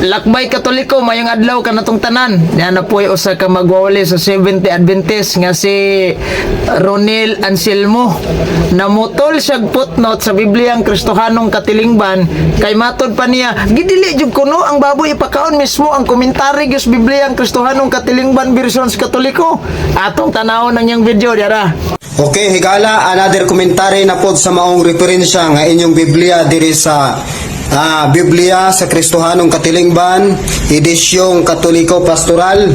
Lakbay Katoliko mayong adlaw kanatong tanan. Yan na po'y usa ka magwawali sa 70 Adventist nga si Ronel Anselmo. Namutol siyag footnote sa Bibliang Kristohanong Katilingban kay matod pa niya gidili jud kuno ang baboy ipakaon mismo ang komentary gyud Bibliang Kristohanong Katilingban version sa Katoliko. Atong tanawon ang iyang video dira. Okay, higala, another commentary na pod sa maong referensya nga inyong Biblia diri sa Biblia sa Kristohanong Katilingban, edisyong Katoliko Pastoral.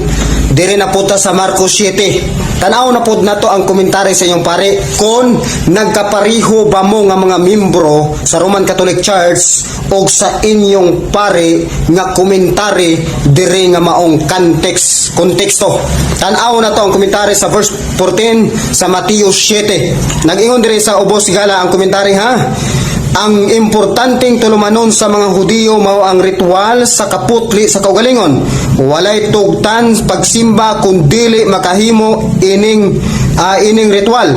Diri na po ta sa Marcos 7. Tanaw na po na to ang komentary sa inyong pare. Kung nagkapariho ba mo nga mga membro sa Roman Catholic Church o sa inyong pare nga komentary diri nga maong konteksto. Tanaw na to ang komentary sa verse 14 sa Mateo 7. Nag-ingon diri sa ubos gala ang komentary ha. Ang importanteng tulumanon sa mga Hudiyo mao ang ritual sa kaputli sa kaugalingon. Walay tugtan pagsimba kun dili makahimo ining ritual.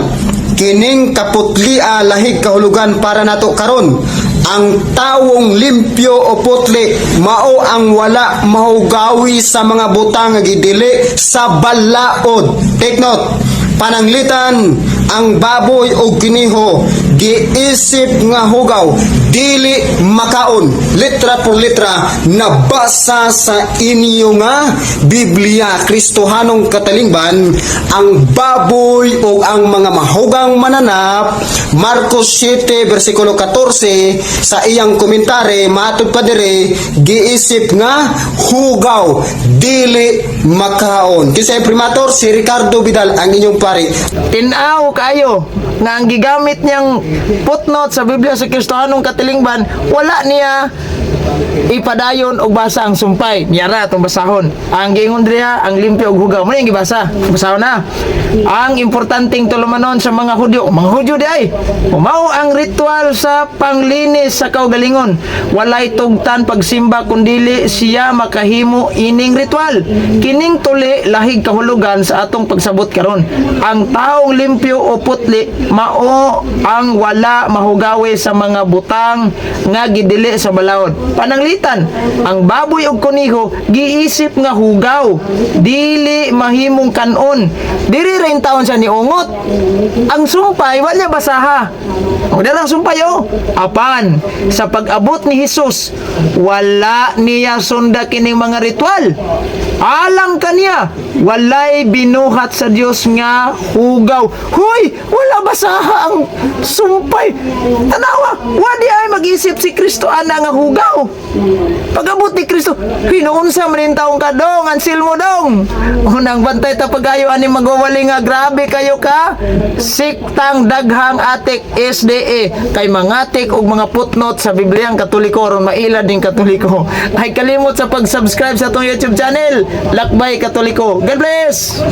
Kining kaputli lahig kahulugan para nato karon. Ang tawong limpyo o putli mao ang wala mahugawi sa mga butang nga gidili sa balaod. Take note. Pananglitan ang baboy o kiniho giisip nga hugaw dili makaon litra por litra nabasa sa inyo nga Biblia Kristohanong Katilingban ang baboy o ang mga mahugang mananap. Marcos 7 versikulo 14 sa iyang komentary matud pa dire giisip nga hugaw dili makaon. Kisay primator si Ricardo Vidal ang inyong pare. Tinaw kayo nga ang gigamit niyang footnote sa Biblia sa Kristohanong Katilingban wala niya ipadayon og basa ang sumpay niyara itong basahon. Ang giingon diha ang limpyo og hugaw mo yung gibasa basahon na ang importanteng tulumanon sa mga Hudyo di ay mao ang ritual sa panglinis sa kaugalingon. Walay tugtan pagsimba kundili siya makahimo ining ritual. Kining tuli lahig kahulugan sa atong pagsabot karon. Ang taong limpyo o putli mao ang wala mahugawi sa mga butang nga gidili sa balaod. Pananglitan, ang baboy og kuniho giisip nga hugaw dili mahimong kanon. Diri rin taon sa niungot. Ang sumpay wala basaha. O darang sumpay apan sa pag-abot ni Hesus wala niya sunda kining mga ritual. Alang kaniya walay binuhat sa Dios nga hugaw. Hoy, wala basaha ang sumpay. Tanawa, wadi ay mag-isip si Kristo ana nga hugaw. Pag-abot ni Kristo, hinuunsa man in taong kadong, Anselmo dong. Unang bantay ta pagayo ani magwawali nga grabe kayo ka. Siktang daghang atik SDA kay mangatik og mga footnote sa Bibliang Katoliko ron mailad din Katoliko. Ay kalimot sa pag-subscribe sa atong YouTube channel, Lakbay Katoliko. God bless.